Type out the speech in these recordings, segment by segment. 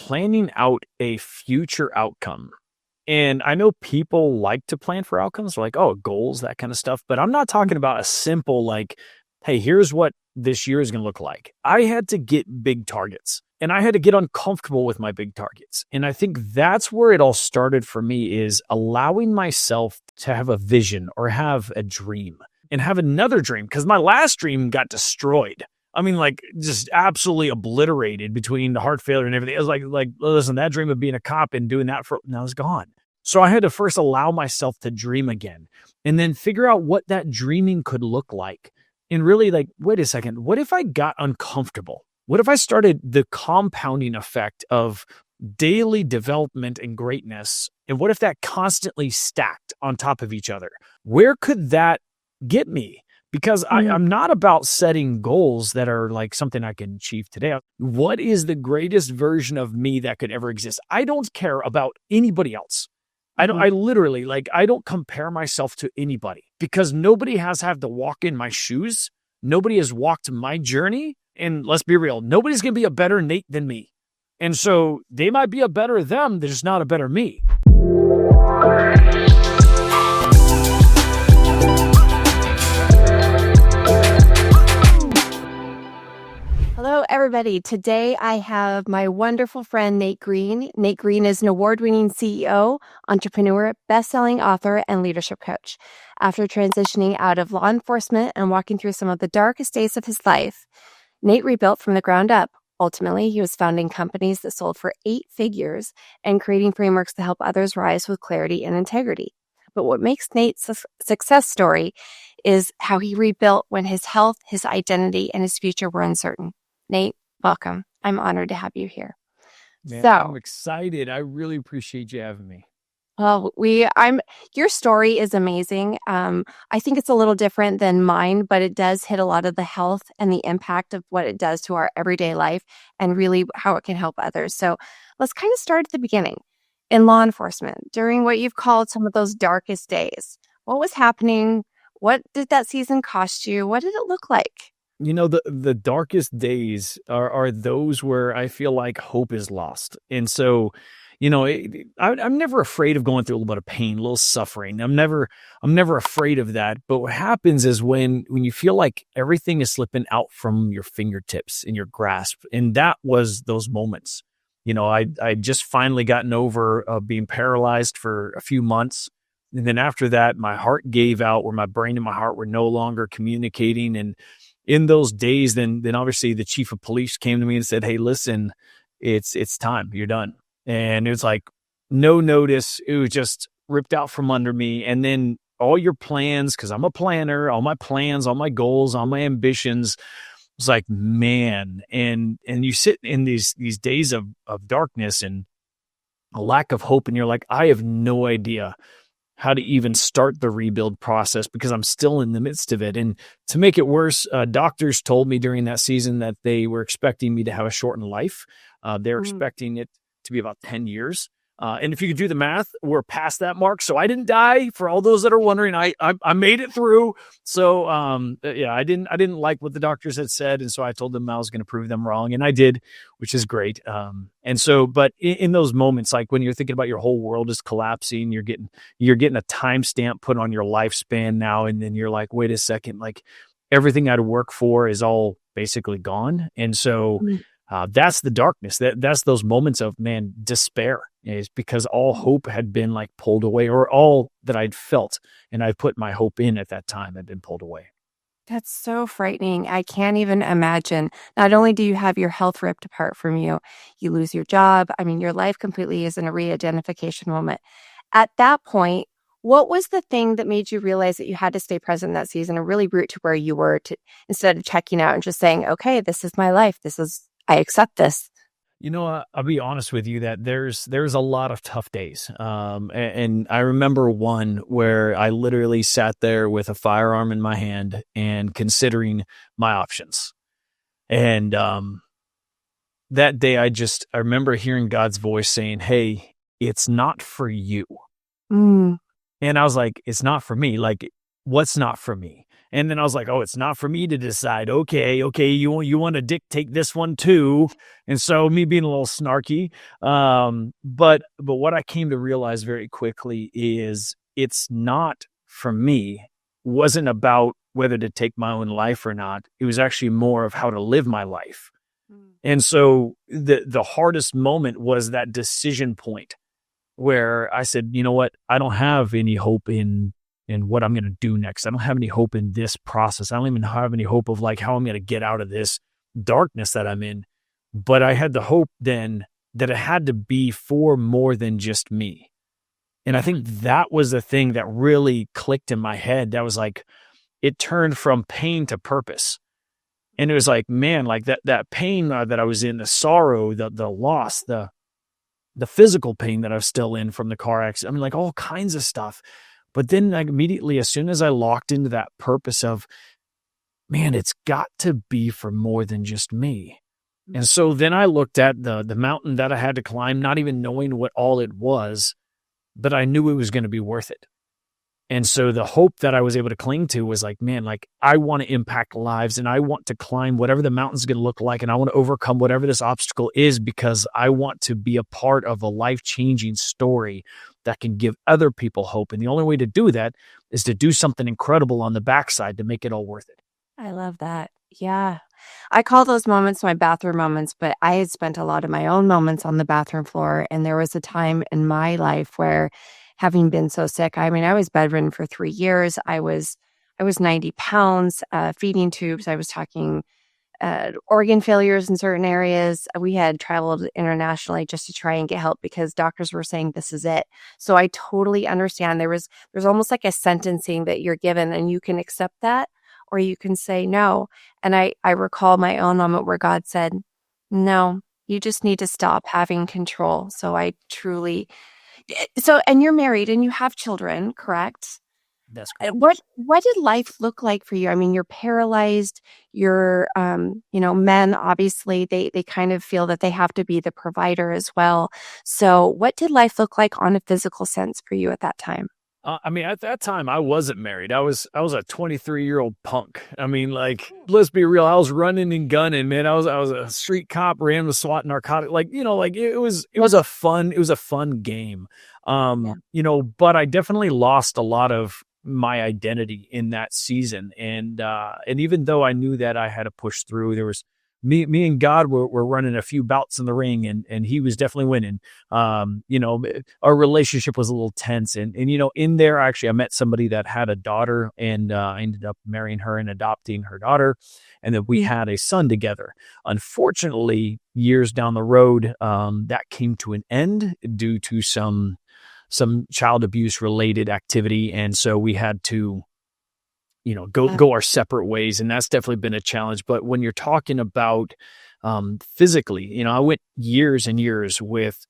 planning out a future outcome. And I know people like to plan for outcomes, like, oh, goals, that kind of stuff. But I'm not talking about a simple, like, hey, here's what this year is going to look like. I had to get big targets and I had to get uncomfortable with my big targets. And I think that's where it all started for me, is allowing myself to have a vision or have a dream and have another dream, because my last dream got destroyed. I mean, like, just absolutely obliterated between the heart failure and everything. It was like, listen, that dream of being a cop and doing that now is gone. So I had to first allow myself to dream again and then figure out what that dreaming could look like. And really, like, wait a second, what if I got uncomfortable? What if I started the compounding effect of daily development and greatness? And what if that constantly stacked on top of each other? Where could that get me? Because I'm not about setting goals that are like something I can achieve today. What is the greatest version of me that could ever exist? I don't care about anybody else. I literally, like, I don't compare myself to anybody, because nobody has had to walk in my shoes. Nobody has walked my journey. And let's be real, nobody's going to be a better Nate than me. And so they might be a better them. They're just not a better me. Hello, everybody. Today, I have my wonderful friend, Nate Green. Nate Green is an award-winning CEO, entrepreneur, best-selling author, and leadership coach. After transitioning out of law enforcement and walking through some of the darkest days of his life, Nate rebuilt from the ground up. Ultimately, he was founding companies that sold for 8 figures and creating frameworks to help others rise with clarity and integrity. But what makes Nate's success story is how he rebuilt when his health, his identity, and his future were uncertain. Nate, welcome. I'm honored to have you here. Man, I'm excited. I really appreciate you having me. Well, your story is amazing. I think it's a little different than mine, but it does hit a lot of the health and the impact of what it does to our everyday life and really how it can help others. So let's kind of start at the beginning. In law enforcement, during what you've called some of those darkest days, what was happening? What did that season cost you? What did it look like? You know, the darkest days are those where I feel like hope is lost. And so, you know, I'm never afraid of going through a little bit of pain, a little suffering. I'm never afraid of that. But what happens is when you feel like everything is slipping out from your fingertips in your grasp. And that was those moments. You know, I just finally gotten over being paralyzed for a few months. And then after that, my heart gave out, where my brain and my heart were no longer communicating. And in those days, then obviously the chief of police came to me and said, "Hey, listen, it's time. You're done." And it was like no notice. It was just ripped out from under me. And then all your plans, because I'm a planner, all my plans, all my goals, all my ambitions, was like, man. And you sit in these days of darkness and a lack of hope, and you're like, I have no idea how to even start the rebuild process because I'm still in the midst of it. And to make it worse, doctors told me during that season that they were expecting me to have a shortened life. They're expecting it to be about 10 years. And if you could do the math, we're past that mark. So I didn't die. For all those that are wondering, I made it through. So yeah, I didn't like what the doctors had said, and so I told them I was going to prove them wrong, and I did, which is great. And so, but in those moments, like when you're thinking about your whole world is collapsing, you're getting a timestamp put on your lifespan now, and then you're like, wait a second, like everything I'd work for is all basically gone, and so. That's the darkness. That's those moments of, man, despair. Is because all hope had been like pulled away, or all that I'd felt and I put my hope in at that time had been pulled away. That's so frightening. I can't even imagine. Not only do you have your health ripped apart from you, you lose your job. I mean, your life completely is in a re-identification moment. At that point, what was the thing that made you realize that you had to stay present in that season and really root to where you were, to instead of checking out and just saying, okay, this is my life. I accept this. You know, I'll be honest with you that there's a lot of tough days. And I remember one where I literally sat there with a firearm in my hand and considering my options. And that day I remember hearing God's voice saying, "Hey, it's not for you." And I was like, it's not for me. Like, what's not for me? And then I was like, oh, it's not for me to decide. Okay, you want to dictate this one too. And so me being a little snarky, but what I came to realize very quickly is it's not for me, wasn't about whether to take my own life or not. It was actually more of how to live my life. Mm. And so the hardest moment was that decision point where I said, you know what, I don't have any hope in what I'm going to do next. I don't have any hope in this process. I don't even have any hope of like how I'm going to get out of this darkness that I'm in. But I had the hope then that it had to be for more than just me. And I Yeah. think that was the thing that really clicked in my head. That was like, it turned from pain to purpose. And it was like, man, like that pain that I was in, the sorrow, the loss, the physical pain that I was still in from the car accident. I mean, like all kinds of stuff. But then like immediately, as soon as I locked into that purpose of, man, it's got to be for more than just me. And so then I looked at the mountain that I had to climb, not even knowing what all it was, but I knew it was going to be worth it. And so the hope that I was able to cling to was like, man, like I want to impact lives and I want to climb whatever the mountain's going to look like. And I want to overcome whatever this obstacle is because I want to be a part of a life-changing story that can give other people hope. And the only way to do that is to do something incredible on the backside to make it all worth it. I love that. Yeah. I call those moments my bathroom moments, but I had spent a lot of my own moments on the bathroom floor. And there was a time in my life where having been so sick, I mean, I was bedridden for 3 years. I was 90 pounds, feeding tubes. I was talking organ failures in certain areas. We had traveled internationally just to try and get help because doctors were saying this is it. So I totally understand. There's almost like a sentencing that you're given, and you can accept that or you can say no. And I recall my own moment where God said, no, you just need to stop having control. So I truly and you're married and you have children, correct? That's What did life look like for you? I mean, you're paralyzed. You're, men obviously they kind of feel that they have to be the provider as well. So, what did life look like on a physical sense for you at that time? I mean, at that time, I wasn't married. I was a 23-year-old punk. I mean, like, let's be real. I was running and gunning, man. I was a street cop, ran with SWAT narcotic. Like, like it was a fun game. Yeah. But I definitely lost a lot of my identity in that season. And even though I knew that I had to push through, there was me and God were running a few bouts in the ring, and he was definitely winning. Our relationship was a little tense, and in there actually I met somebody that had a daughter, and I ended up marrying her and adopting her daughter, and then we had a son together. Unfortunately, years down the road, that came to an end due to some child abuse related activity, and so we had to go our separate ways, and that's definitely been a challenge. But when you're talking about physically, I went years and years with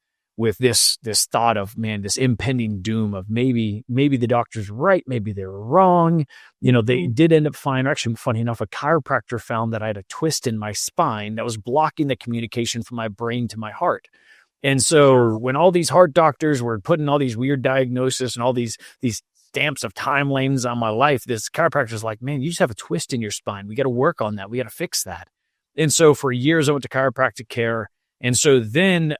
this thought of, man, this impending doom of maybe the doctor's right, maybe they're wrong. They did end up finding, actually funny enough, a chiropractor found that I had a twist in my spine that was blocking the communication from my brain to my heart. And so when all these heart doctors were putting all these weird diagnoses and all these stamps of timelines on my life, this chiropractor's like, man, you just have a twist in your spine. We got to work on that. We got to fix that. And so for years I went to chiropractic care. And so then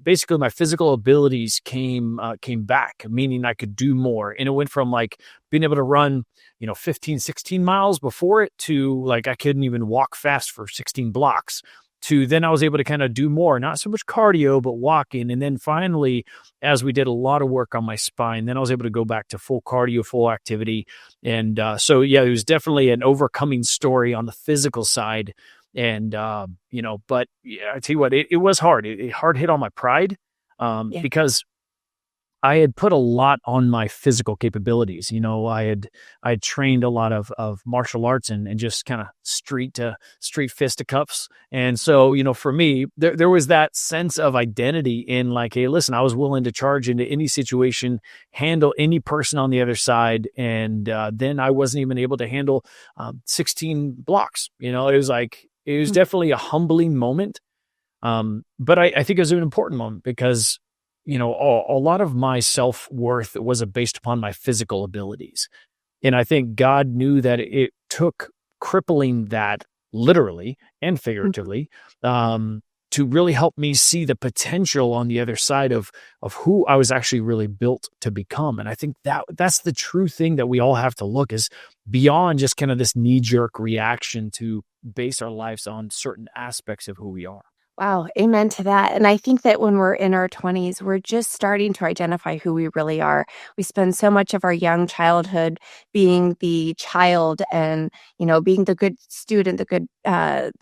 basically my physical abilities came back, meaning I could do more. And it went from like being able to run, 15, 16 miles before it to like I couldn't even walk fast for 16 blocks, to then I was able to kind of do more, not so much cardio, but walking. And then finally, as we did a lot of work on my spine, then I was able to go back to full cardio, full activity. And so, yeah, it was definitely an overcoming story on the physical side. And, but yeah, I tell you what, it was hard. It hard hit on my pride Yeah. because I had put a lot on my physical capabilities. I had trained a lot of martial arts and just kind of street fisticuffs. And so, for me, there was that sense of identity in like, hey, listen, I was willing to charge into any situation, handle any person on the other side. And then I wasn't even able to handle 16 blocks. It was definitely a humbling moment. But I think it was an important moment because a lot of my self-worth was based upon my physical abilities. And I think God knew that it took crippling that literally and Mhm. figuratively, um, to really help me see the potential on the other side of who I was actually really built to become. And I think that's the true thing that we all have to look is beyond just kind of this knee jerk reaction to base our lives on certain aspects of who we are. Wow, amen to that. And I think that when we're in our 20s, we're just starting to identify who we really are. We spend so much of our young childhood being the child and, being the good student, the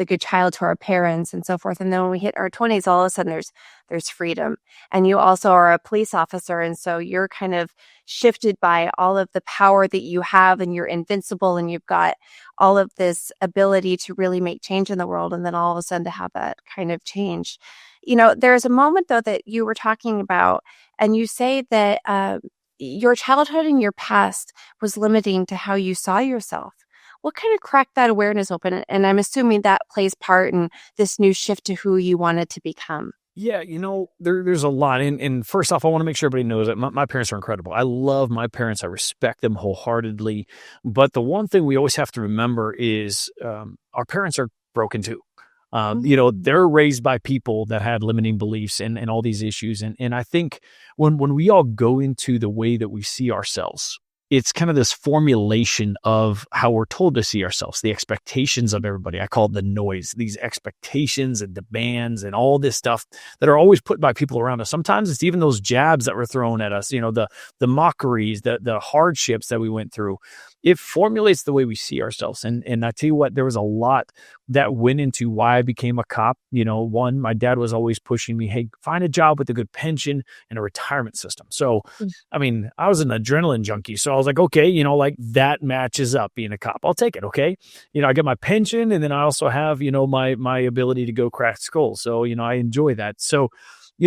good child to our parents and so forth. And then when we hit our 20s, all of a sudden there's freedom. And you also are a police officer. And so you're kind of shifted by all of the power that you have and you're invincible and you've got all of this ability to really make change in the world. And then all of a sudden to have that kind of change. There's a moment though that you were talking about, and you say that your childhood and your past was limiting to how you saw yourself. What kind of cracked that awareness open? And I'm assuming that plays part in this new shift to who you wanted to become. Yeah, there's a lot. And first off, I want to make sure everybody knows that my parents are incredible. I love my parents. I respect them wholeheartedly. But the one thing we always have to remember is our parents are broken too. They're raised by people that had limiting beliefs and all these issues. And I think when we all go into the way that we see ourselves, it's kind of this formulation of how we're told to see ourselves, the expectations of everybody. I call it the noise, these expectations and demands and all this stuff that are always put by people around us. Sometimes it's even those jabs that were thrown at us, the mockeries, the hardships that we went through. It formulates the way we see ourselves. And I tell you what, there was a lot that went into why I became a cop. One, my dad was always pushing me, hey, find a job with a good pension and a retirement system. So I mean, I was an adrenaline junkie. So I was like, okay, like that matches up being a cop. I'll take it. Okay. I get my pension and then I also have, my ability to go crack skulls. So, I enjoy that. So,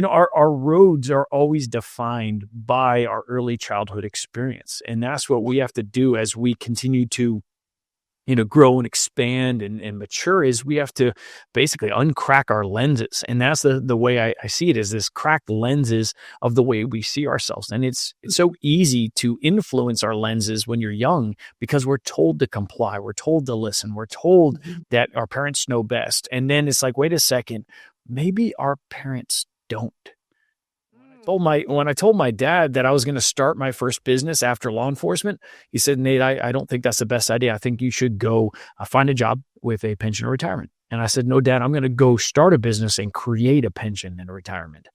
our roads are always defined by our early childhood experience. And that's what we have to do as we continue to grow and expand and mature is we have to basically uncrack our lenses. And that's the way I see it is this cracked lenses of the way we see ourselves. And it's so easy to influence our lenses when you're young because we're told to comply. We're told to listen. We're told Mhm. that our parents know best. And then it's like, wait a second, maybe our parents don't. When I told my dad that I was going to start my first business after law enforcement, he said, Nate, I don't think that's the best idea. I think you should go find a job with a pension or retirement. And I said, no, Dad, I'm going to go start a business and create a pension and a retirement.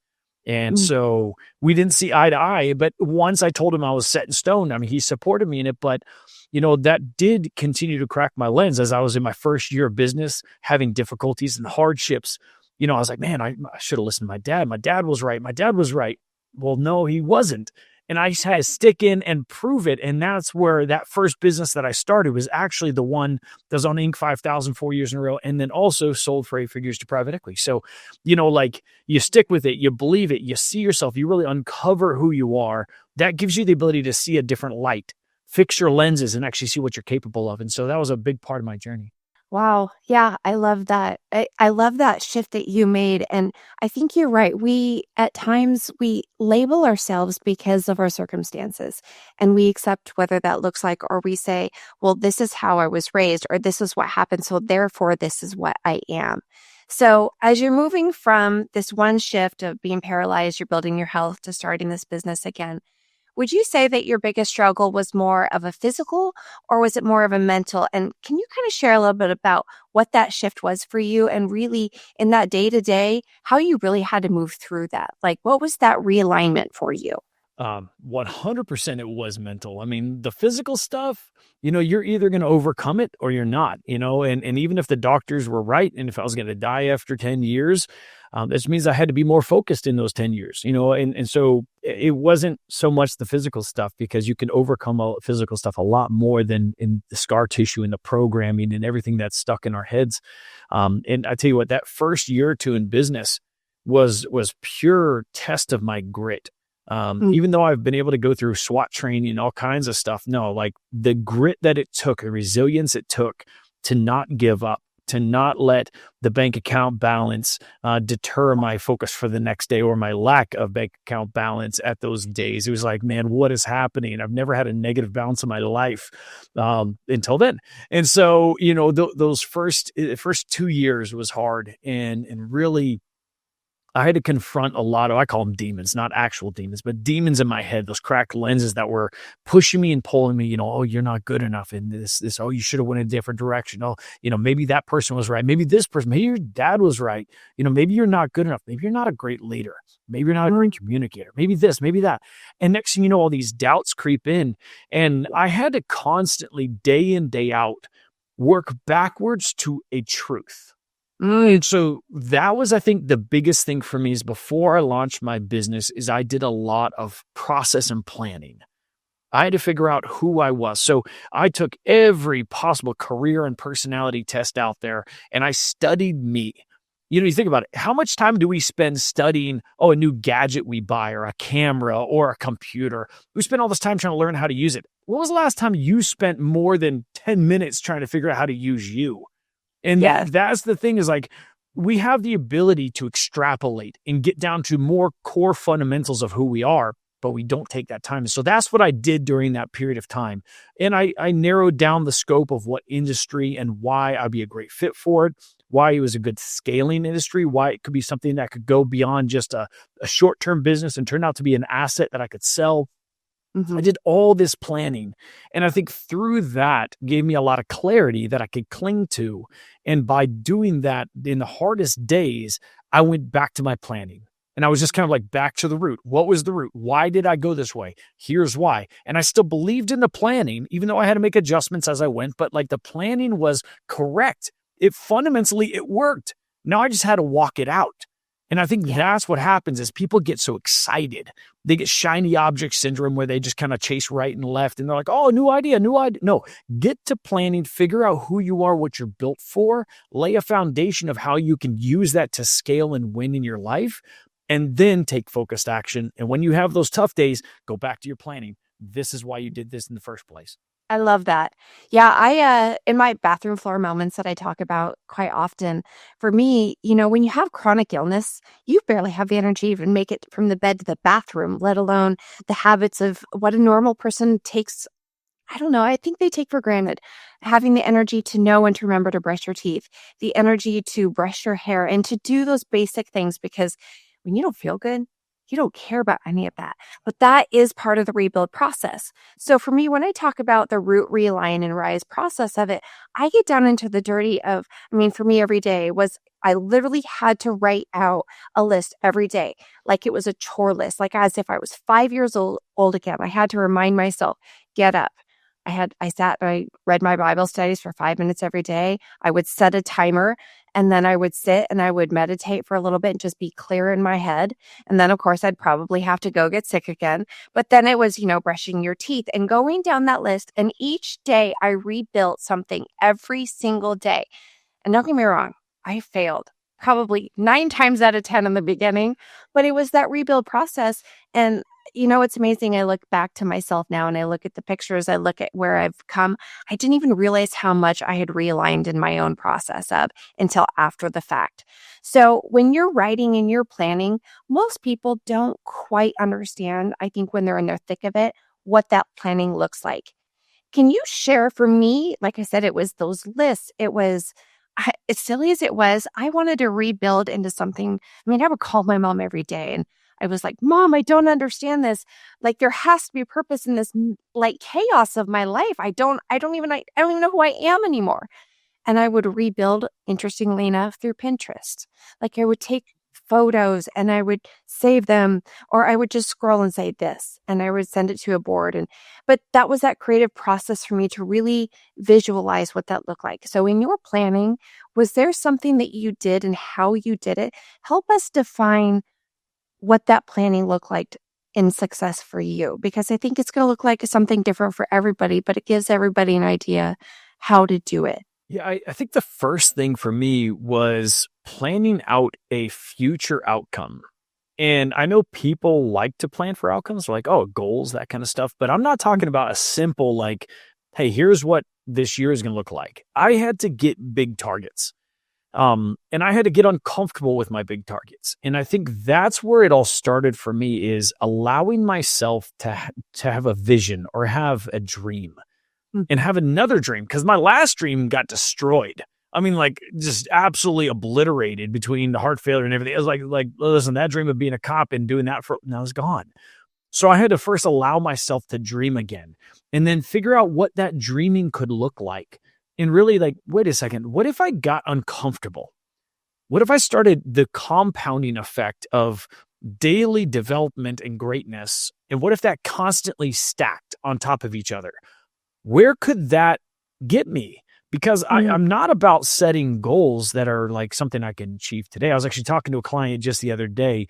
And Mm. so we didn't see eye to eye. But once I told him I was set in stone, I mean, he supported me in it. But, that did continue to crack my lens as I was in my first year of business, having difficulties and hardships. I was like, man, I should have listened to my dad. My dad was right. My dad was right. Well, no, he wasn't. And I just had to stick in and prove it. And that's where that first business that I started was actually the one that was on Inc. 5,000 4 years in a row, and then also sold for 8 figures to private equity. So, like you stick with it, you believe it, you see yourself, you really uncover who you are. That gives you the ability to see a different light, fix your lenses, and actually see what you're capable of. And so that was a big part of my journey. Wow. Yeah, I love that. I love that shift that you made. And I think you're right. At times, we label ourselves because of our circumstances and we accept whether that looks like, or we say, well, this is how I was raised, or this is what happened. So therefore, this is what I am. So as you're moving from this one shift of being paralyzed, you're building your health to starting this business again. Would you say that your biggest struggle was more of a physical or was it more of a mental? And can you kind of share a little bit about what that shift was for you and really in that day to day, how you really had to move through that? Like, what was that realignment for you? 100% it was mental. I mean, the physical stuff, you're either going to overcome it or you're not, and even if the doctors were right, and if I was going to die after 10 years, this means I had to be more focused in those 10 years, and so it wasn't so much the physical stuff because you can overcome all physical stuff a lot more than in the scar tissue and the programming and everything that's stuck in our heads. And I tell you what, that first year or two in business was pure test of my grit. Mm. Even though I've been able to go through SWAT training and all kinds of stuff, no, like the grit that it took, the resilience it took to not give up, to not let the bank account balance deter my focus for the next day or my lack of bank account balance at those days. It was like, man, what is happening? I've never had a negative balance in my life until then. And so, those first 2 years was hard and really I had to confront a lot of, I call them demons, not actual demons, but demons in my head, those cracked lenses that were pushing me and pulling me, oh, you're not good enough in this, oh, you should have went a different direction. Oh, maybe that person was right. Maybe this person, maybe your dad was right. Maybe you're not good enough. Maybe you're not a great leader. Maybe you're not a great communicator. Maybe this, maybe that. And next thing you know, all these doubts creep in. And I had to constantly, day in, day out, work backwards to a truth. So that was, I think, the biggest thing for me is before I launched my business is I did a lot of process and planning. I had to figure out who I was. So I took every possible career and personality test out there and I studied me. You think about it. How much time do we spend studying, a new gadget we buy or a camera or a computer? We spend all this time trying to learn how to use it. When was the last time you spent more than 10 minutes trying to figure out how to use you? And Yes. that's the thing is like, we have the ability to extrapolate and get down to more core fundamentals of who we are, but we don't take that time. So that's what I did during that period of time. And I narrowed down the scope of what industry and why I'd be a great fit for it, why it was a good scaling industry, why it could be something that could go beyond just a short-term business and turn out to be an asset that I could sell. I did all this planning. And I think through that gave me a lot of clarity that I could cling to. And by doing that in the hardest days, I went back to my planning. And I was just kind of like back to the root. What was the root? Why did I go this way? Here's why. And I still believed in the planning, even though I had to make adjustments as I went, but like the planning was correct. It worked. Now I just had to walk it out. And I think that's what happens is people get so excited. They get shiny object syndrome where they just kind of chase right and left. And they're like, oh, new idea. No, get to planning, figure out who you are, what you're built for, lay a foundation of how you can use that to scale and win in your life, and then take focused action. And when you have those tough days, go back to your planning. This is why you did this in the first place. I love that. Yeah, in my bathroom floor moments that I talk about quite often, for me, when you have chronic illness, you barely have the energy to even make it from the bed to the bathroom, let alone the habits of what a normal person takes. I don't know. I think they take for granted having the energy to know and to remember to brush your teeth, the energy to brush your hair and to do those basic things because when you don't feel good, you don't care about any of that. But that is part of the rebuild process. So for me, when I talk about the root, realign, and rise process of it, I get down into the dirty of, for me, every day was I literally had to write out a list every day, like it was a chore list, like as if I was 5 years old again. I had to remind myself, get up. I sat and I read my Bible studies for 5 minutes every day. I would set a timer and then I would sit and I would meditate for a little bit and just be clear in my head. And then of course I'd probably have to go get sick again. But then it was, brushing your teeth and going down that list. And each day I rebuilt something every single day. And don't get me wrong, I failed probably 9 times out of 10 in the beginning, but it was that rebuild process. And it's amazing. I look back to myself now and I look at the pictures, I look at where I've come. I didn't even realize how much I had realigned in my own process of until after the fact. So when you're writing and you're planning, most people don't quite understand, I think when they're in the thick of it, what that planning looks like. Can you share for me, like I said, it was those lists. It was as silly as it was, I wanted to rebuild into something. I would call my mom every day and I was like, Mom, I don't understand this. Like there has to be a purpose in this like chaos of my life. I don't even know who I am anymore. And I would rebuild, interestingly enough, through Pinterest. Like I would take photos and I would save them, or I would just scroll and say this, and I would send it to a board. But that was that creative process for me to really visualize what that looked like. So in your planning, was there something that you did and how you did it? Help us define what that planning looked like in success for you, because I think it's going to look like something different for everybody, but it gives everybody an idea how to do it. Yeah, I think the first thing for me was planning out a future outcome. And I know people like to plan for outcomes, like, oh, goals, that kind of stuff. But I'm not talking about a simple, like, hey, here's what this year is going to look like. I had to get big targets. And I had to get uncomfortable with my big targets. And I think that's where it all started for me, is allowing myself to have a vision or have a dream and Mhm. have another dream, because my last dream got destroyed. I mean, like, just absolutely obliterated between the heart failure and everything. It was like, listen, that dream of being a cop and doing that for now is gone. So I had to first allow myself to dream again, and then figure out what that dreaming could look like. And really, like, wait a second, what if I got uncomfortable? What if I started the compounding effect of daily development and greatness? And what if that constantly stacked on top of each other? Where could that get me? Because Mhm. I'm not about setting goals that are like something I can achieve today. I was actually talking to a client just the other day,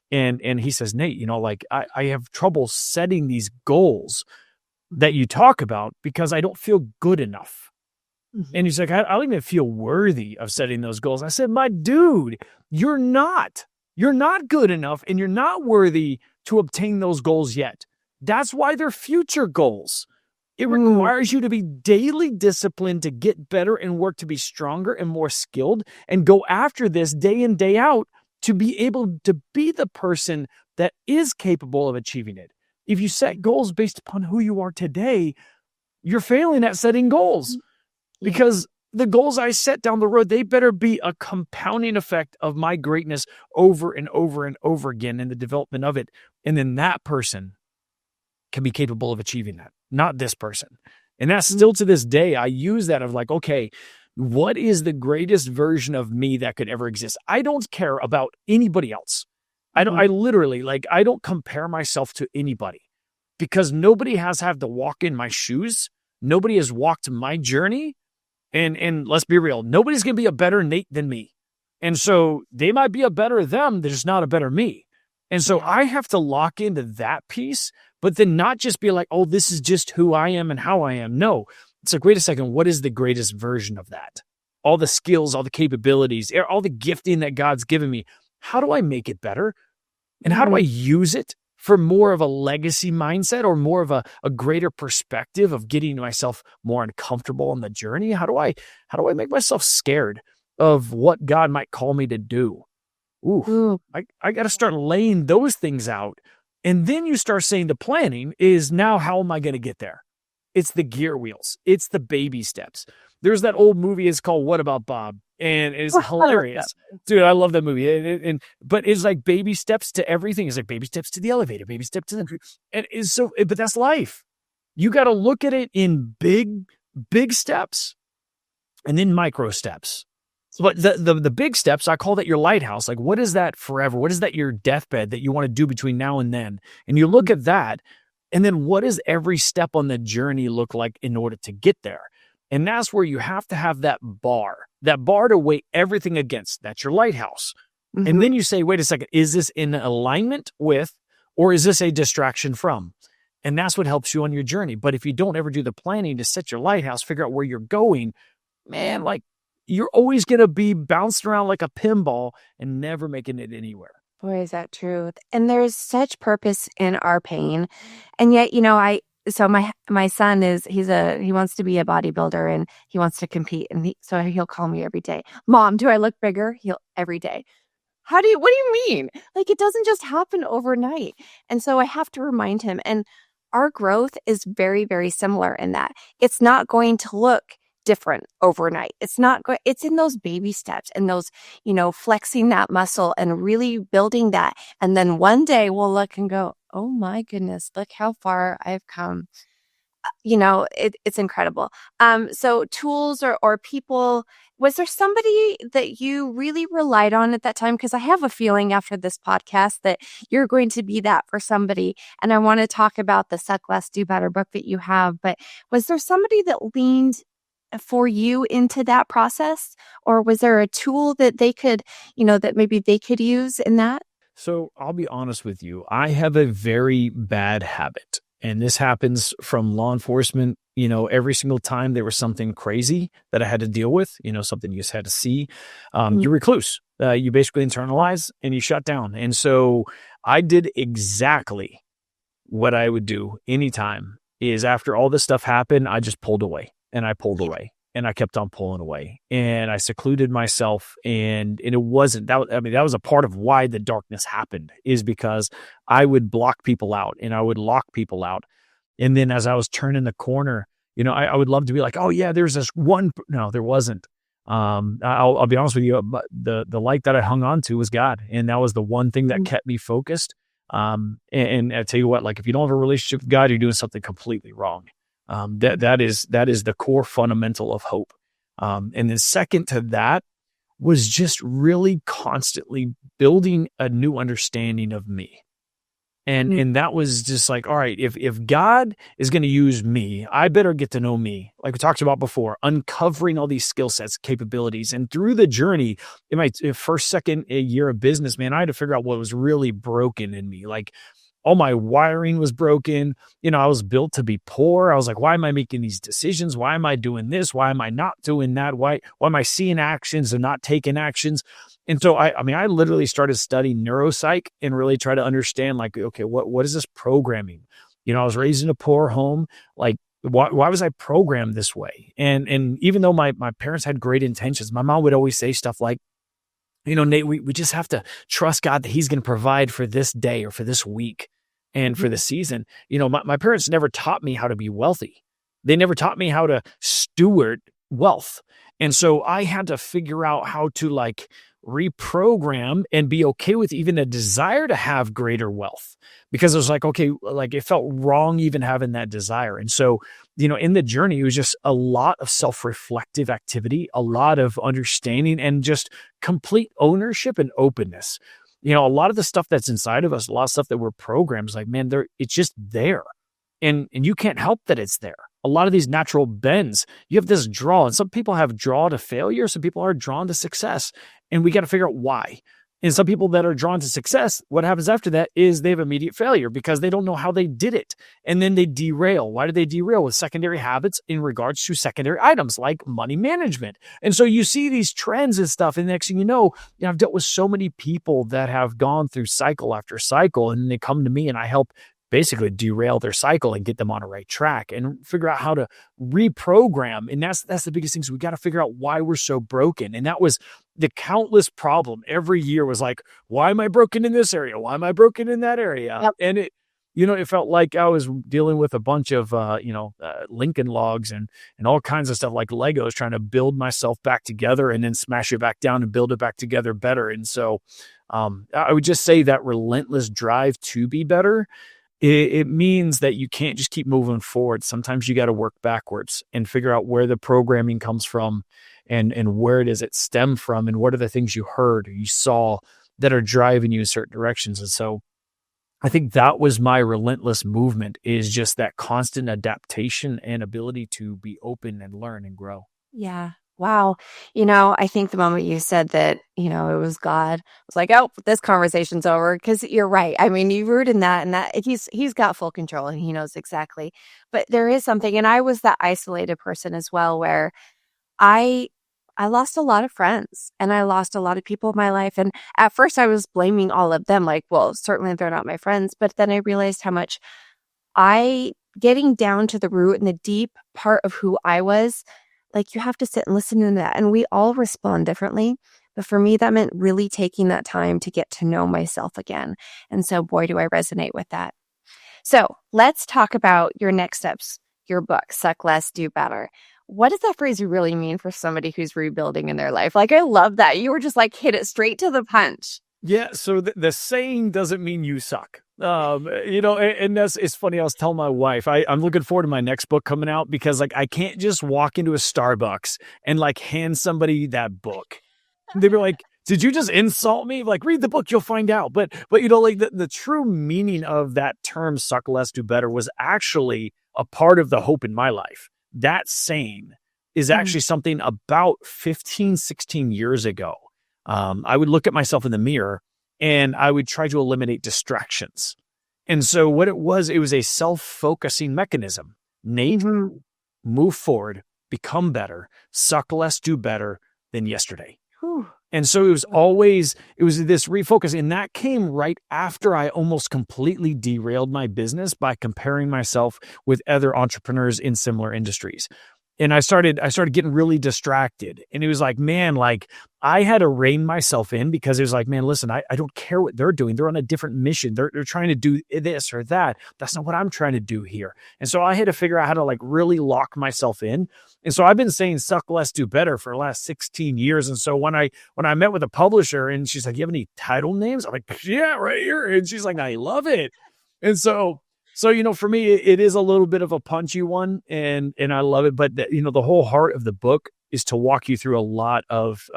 and he says, Nate, like, I have trouble setting these goals that you talk about because I don't feel good enough. And Mhm. he's like, I don't even feel worthy of setting those goals. I said, my dude, you're not. You're not good enough, and you're not worthy to obtain those goals yet. That's why they're future goals. It Mm. requires you to be daily disciplined to get better and work to be stronger and more skilled and go after this day in, day out, to be able to be the person that is capable of achieving it. If you set goals based upon who you are today, you're failing at setting goals, Yeah. because the goals I set down the road, they better be a compounding effect of my greatness over and over and over again in the development of it. And then that person can be capable of achieving that, not this person. And that's Mm. still to this day, I use that of like, okay, what is the greatest version of me that could ever exist? I don't care about anybody else. I Mhm. literally, like, I don't compare myself to anybody, because nobody has had to walk in my shoes. Nobody has walked my journey. And let's be real, nobody's going to be a better Nate than me. And so they might be a better them, they're just not a better me. And so Yeah. I have to lock into that piece, but then not just be like, oh, this is just who I am and how I am. No, it's like, wait a second, what is the greatest version of that? All the skills, all the capabilities, all the gifting that God's given me. How do I make it better? And how do I Mhm. use it for more of a legacy mindset, or more of a greater perspective of getting myself more uncomfortable on the journey? How do I make myself scared of what God might call me to do? Oof. Ooh. I got to start laying those things out. And then you start saying the planning is, now how am I going to get there? It's the gear wheels. It's the baby steps. There's that old movie, it's called What About Bob? And it's I love that. hilarious. Dude, I love that movie. But it's like baby steps to everything. It's like baby steps to the elevator, baby step to the, and it's so, but that's life. You got to look at it in big steps, and then micro steps. But the big steps, I call that your lighthouse. Like, what is that forever? What is that your deathbed that you want to do between now and then? And you look at that, and then what does every step on the journey look like in order to get there? And that's where you have to have that bar to weigh everything against. That's your lighthouse. And Mhm. then you say, wait a second, is this in alignment with, or is this a distraction from? And that's what helps you on your journey. But if you don't ever do the planning to set your lighthouse, figure out where you're going, man, like, you're always going to be bounced around like a pinball and never making it anywhere. Boy, is that true. And there's such purpose in our pain. And yet, my son he wants to be a bodybuilder and he wants to compete, and so he'll call me every day. Mom, do I look bigger? He'll every day. What do you mean? Like, it doesn't just happen overnight. And so I have to remind him. And our growth is very, very similar in that it's not going to look different overnight. It's in those baby steps and those, flexing that muscle and really building that. And then one day we'll look and go, oh my goodness, look how far I've come. It's incredible. So tools or people, was there somebody that you really relied on at that time? Because I have a feeling after this podcast that you're going to be that for somebody. And I want to talk about the Suck Less, Do Better book that you have. But was there somebody that leaned for you into that process? Or was there a tool that they could, that maybe they could use in that? So I'll be honest with you. I have a very bad habit. And this happens from law enforcement. Every single time there was something crazy that I had to deal with, something you just had to see, Mm. you recluse. You basically internalize and you shut down. And so I did exactly what I would do anytime, is after all this stuff happened, I just pulled away and I pulled Yeah. away. and I kept on pulling away, and I secluded myself, and it wasn't that. I mean, that was a part of why the darkness happened, is because I would block people out and I would lock people out. And then as I was turning the corner, I would love to be like, oh yeah, there's this one. No, there wasn't. I'll be honest with you, but the light that I hung on to was God, and that was the one thing that kept me focused. And I tell you what, like if you don't have a relationship with God, you're doing something completely wrong. That is the core fundamental of hope. And then second to that was just really constantly building a new understanding of me. And that was just like, all right, if God is going to use me, I better get to know me. Like we talked about before, uncovering all these skill sets, capabilities. And through the journey, in my first, second year of business, man, I had to figure out what was really broken in me. Like all my wiring was broken. I was built to be poor. I was like, why am I making these decisions? Why am I doing this? Why am I not doing that? Why am I seeing actions and not taking actions? And so I literally started studying neuropsych and really try to understand, like, okay, what is this programming? I was raised in a poor home. Like, why was I programmed this way? And even though my parents had great intentions, my mom would always say stuff like, Nate, we just have to trust God that he's going to provide for this day or for this week and for the season. My parents never taught me how to be wealthy. They never taught me how to steward wealth. And so I had to figure out how to like reprogram and be okay with even a desire to have greater wealth, because it was like, okay, like it felt wrong even having that desire. And so, in the journey, it was just a lot of self-reflective activity, a lot of understanding, and just complete ownership and openness. A lot of the stuff that's inside of us, a lot of stuff that we're programmed, like, man, it's just there. And you can't help that it's there. A lot of these natural bends, you have this draw, and some people have draw to failure. Some people are drawn to success, and we got to figure out why. And some people that are drawn to success, what happens after that is they have immediate failure because they don't know how they did it. And then they derail. Why do they derail? With secondary habits in regards to secondary items like money management. And so you see these trends and stuff. And the next thing I've dealt with so many people that have gone through cycle after cycle, and they come to me and I help basically derail their cycle and get them on a right track and figure out how to reprogram. And that's the biggest thing. So we got to figure out why we're so broken. And that was the countless problem every year, was like, why am I broken in this area? Why am I broken in that area? Yep. And it felt like I was dealing with a bunch of, Lincoln logs and all kinds of stuff like Legos, trying to build myself back together and then smash it back down and build it back together better. And so I would just say that relentless drive to be better, it means that you can't just keep moving forward. Sometimes you got to work backwards and figure out where the programming comes from and where does it stem from, and what are the things you heard or you saw that are driving you in certain directions. And so I think that was my relentless movement, is just that constant adaptation and ability to be open and learn and grow. Yeah. Wow. I think the moment you said that, it was God, I was like, oh, this conversation's over, because you're right. I mean, you root in that, and that he's got full control and he knows exactly. But there is something, and I was that isolated person as well, where I lost a lot of friends and I lost a lot of people in my life. And at first I was blaming all of them, like, well, certainly they're not my friends. But then I realized how much getting down to the root and the deep part of who I was, like, you have to sit and listen to that. And we all respond differently. But for me, that meant really taking that time to get to know myself again. And so, boy, do I resonate with that. So let's talk about your next steps, your book, Suck Less, Do Better. What does that phrase really mean for somebody who's rebuilding in their life? Like, I love that. You were just like, hit it straight to the punch. Yeah. So the saying doesn't mean you suck. And it's funny. I was telling my wife, I'm looking forward to my next book coming out, because like, I can't just walk into a Starbucks and like hand somebody that book. They'd be like, did you just insult me? Like, read the book, you'll find out. But like the true meaning of that term, suck less, do better, was actually a part of the hope in my life. That saying is actually something about 15, 16 years ago. I would look at myself in the mirror and I would try to eliminate distractions. And so what it was a self-focusing mechanism. Nate, move forward, become better, suck less, do better than yesterday. Whew. And so it was this refocus. And that came right after I almost completely derailed my business by comparing myself with other entrepreneurs in similar industries. and I started getting really distracted. And it was like, man, like I had to rein myself in because it was like, man, listen, I don't care what they're doing. They're on a different mission. They're trying to do this or that. That's not what I'm trying to do here. And so I had to figure out how to like really lock myself in. And so I've been saying suck less, do better for the last 16 years. And so when I met with a publisher and she's like, you have any title names? I'm like, yeah, right here. And she's like, I love it. And so, for me, it is a little bit of a punchy one, and I love it. But the whole heart of the book is to walk you through a lot of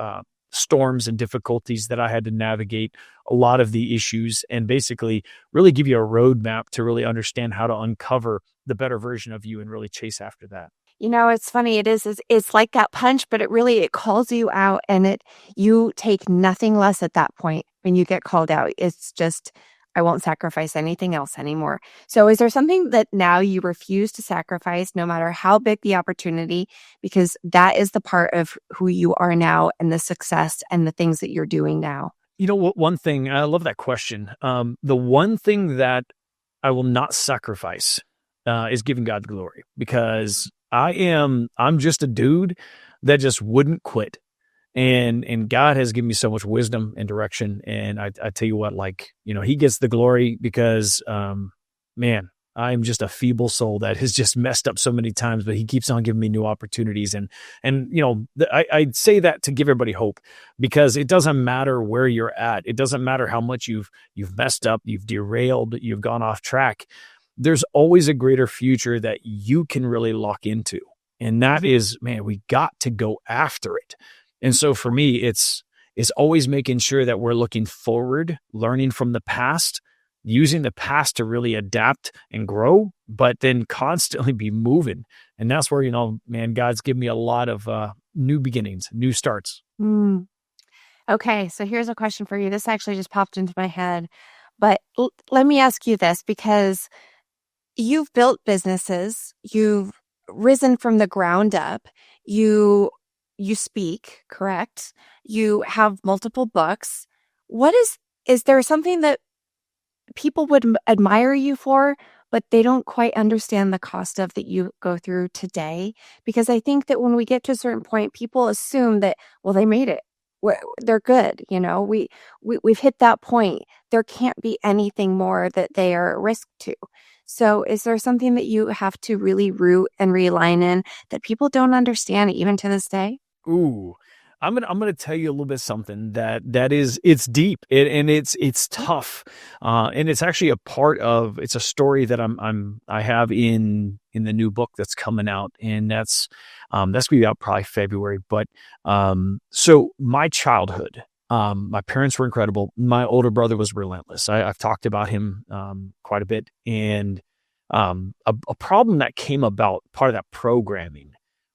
storms and difficulties that I had to navigate, a lot of the issues, and basically really give you a roadmap to really understand how to uncover the better version of you and really chase after that. It's funny. It's like that punch, but it calls you out, and you take nothing less at that point when you get called out. It's just, I won't sacrifice anything else anymore. So is there something that now you refuse to sacrifice, no matter how big the opportunity, because that is the part of who you are now and the success and the things that you're doing now? You know what? One thing, I love that question. The one thing that I will not sacrifice is giving God the glory, because I'm just a dude that just wouldn't quit. And God has given me so much wisdom and direction. And I tell you what, like, he gets the glory because, man, I'm just a feeble soul that has just messed up so many times, but he keeps on giving me new opportunities. I say that to give everybody hope, because it doesn't matter where you're at. It doesn't matter how much you've messed up, you've derailed, you've gone off track. There's always a greater future that you can really lock into. And that is, man, we got to go after it. And so for me, it's always making sure that we're looking forward, learning from the past, using the past to really adapt and grow, but then constantly be moving. And that's where, man, God's given me a lot of new beginnings, new starts. Mm. Okay, so here's a question for you. This actually just popped into my head, but let me ask you this, because you've built businesses, you've risen from the ground up, you speak, correct? You have multiple books. Is there something that people would admire you for, but they don't quite understand the cost of that you go through today? Because I think that when we get to a certain point, people assume that, well, they made it. They're good. We've hit that point. There can't be anything more that they are at risk to. So is there something that you have to really root and realign in that people don't understand even to this day? Ooh, I'm gonna tell you a little bit something that is, it's deep, and it's tough, and it's actually it's a story that I have in the new book that's coming out, and that's gonna be out probably February. But so my childhood, my parents were incredible. My older brother was relentless. I've talked about him quite a bit, and a problem that came about, part of that programming,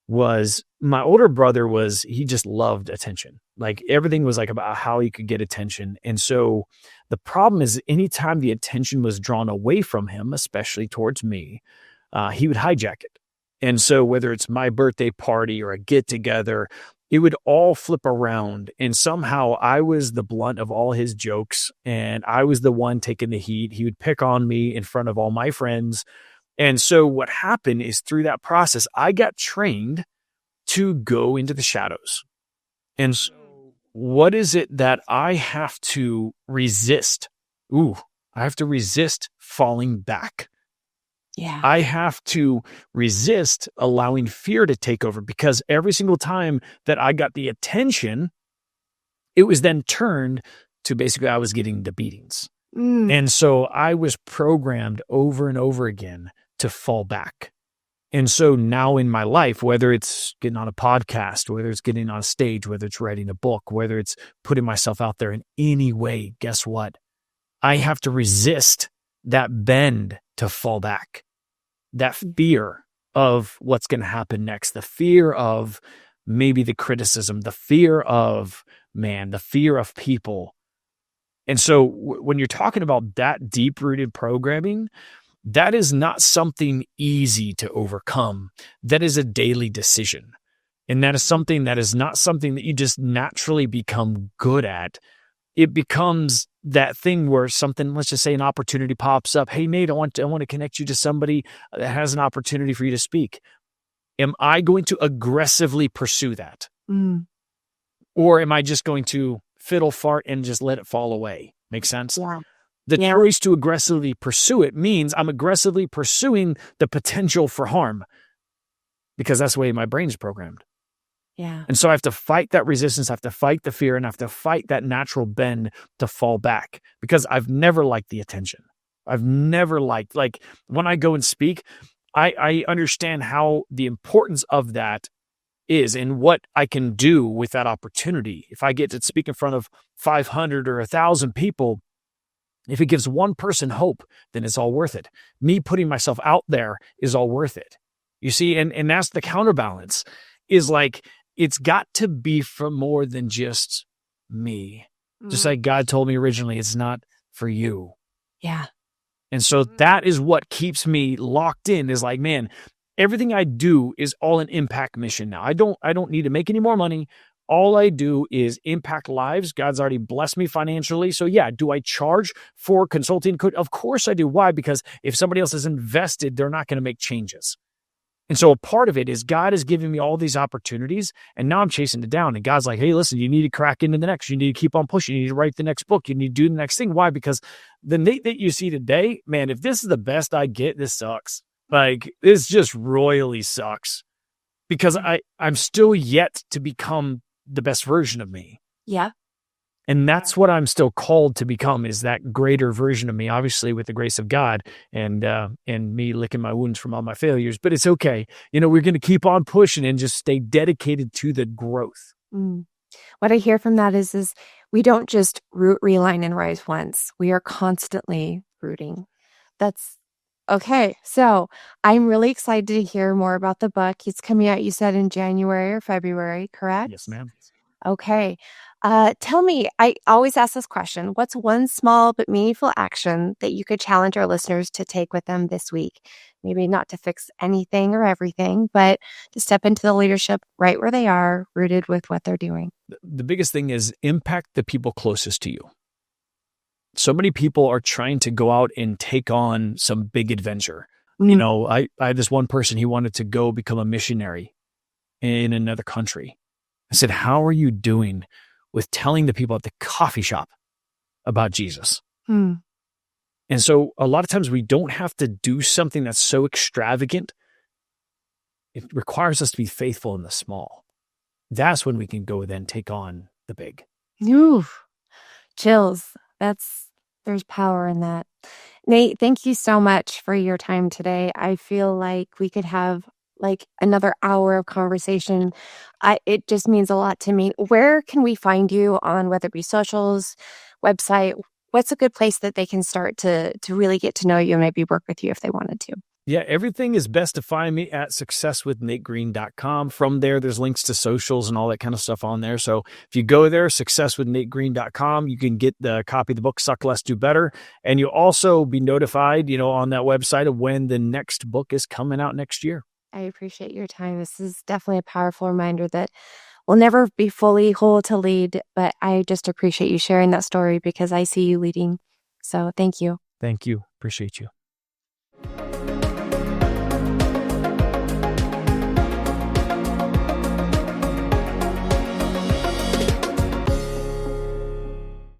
was my older brother he just loved attention. Like everything was like about how he could get attention. And so the problem is, anytime the attention was drawn away from him, especially towards me, he would hijack it. And so whether it's my birthday party or a get together, it would all flip around. And somehow I was the blunt of all his jokes, and I was the one taking the heat. He would pick on me in front of all my friends. And so what happened is, through that process, I got trained to go into the shadows. And so what is it that I have to resist? I have to resist falling back. Yeah. I have to resist allowing fear to take over, because every single time that I got the attention, it was then turned to basically I was getting the beatings. And so I was programmed over and over again to fall back. And so now in my life, whether it's getting on a podcast, whether it's getting on a stage, whether it's writing a book, whether it's putting myself out there in any way, guess what? I have to resist that bend to fall back. That fear of what's going to happen next, the fear of maybe the criticism, the fear of the fear of people. And so when you're talking about that deep-rooted programming, that is not something easy to overcome. That is a daily decision. And that is something that is not something that you just naturally become good at. It becomes that thing where something, let's just say an opportunity pops up. Hey, Nate, I want to connect you to somebody that has an opportunity for you to speak. Am I going to aggressively pursue that? Mm. Or am I just going to fiddle fart and just let it fall away? Make sense? Yeah. The Yeah. choice to aggressively pursue it means I'm aggressively pursuing the potential for harm because that's the way my brain is programmed. Yeah. And so I have to fight that resistance, I have to fight the fear, and I have to fight that natural bend to fall back because I've never liked the attention. I've never liked, like when I go and speak, I understand how the importance of that is and what I can do with that opportunity. If I get to speak in front of 500 or 1,000 people, if it gives one person hope, then it's all worth it. Me putting myself out there is all worth it. You see, and that's the counterbalance is like, it's got to be for more than just me. Just like God told me originally, it's not for you. Yeah. And so that is what keeps me locked in is like, man, everything I do is all an impact mission now. I don't need to make any more money. All I do is impact lives. God's already blessed me financially. So yeah, do I charge for consulting? Of course I do. Why? Because if somebody else is invested, they're not going to make changes. And so a part of it is God is giving me all these opportunities and now I'm chasing it down. And God's like, hey, listen, you need to crack into the next. You need to keep on pushing. You need to write the next book. You need to do the next thing. Why? Because the Nate that you see today, man, if this is the best I get, this sucks. Like this just royally sucks because I'm still yet to become the best version of me. Yeah. And that's what I'm still called to become is that greater version of me, obviously with the grace of God and me licking my wounds from all my failures. But it's okay. We're going to keep on pushing and just stay dedicated to the growth. Mm. What I hear from that is we don't just root, realign, and rise once. We are constantly rooting. That's okay. So I'm really excited to hear more about the book. It's coming out, you said, in January or February, correct? Yes, ma'am. Okay. Tell me, I always ask this question. What's one small but meaningful action that you could challenge our listeners to take with them this week? Maybe not to fix anything or everything, but to step into the leadership right where they are, rooted with what they're doing. The biggest thing is impact the people closest to you. So many people are trying to go out and take on some big adventure. I had this one person, he wanted to go become a missionary in another country. I said, how are you doing with telling the people at the coffee shop about Jesus? Hmm. And so a lot of times we don't have to do something that's so extravagant. It requires us to be faithful in the small. That's when we can go then take on the big. Ooh, chills. There's power in that. Nate, thank you so much for your time today. I feel like we could have like another hour of conversation. It just means a lot to me. Where can we find you on whether it be socials, website? What's a good place that they can start to really get to know you and maybe work with you if they wanted to? Yeah, everything is best to find me at successwithnategreen.com. From there, there's links to socials and all that kind of stuff on there. So if you go there, successwithnategreen.com, you can get the copy of the book, Suck Less, Do Better. And you'll also be notified, on that website of when the next book is coming out next year. I appreciate your time. This is definitely a powerful reminder that we'll never be fully whole to lead, but I just appreciate you sharing that story because I see you leading. So thank you. Thank you. Appreciate you.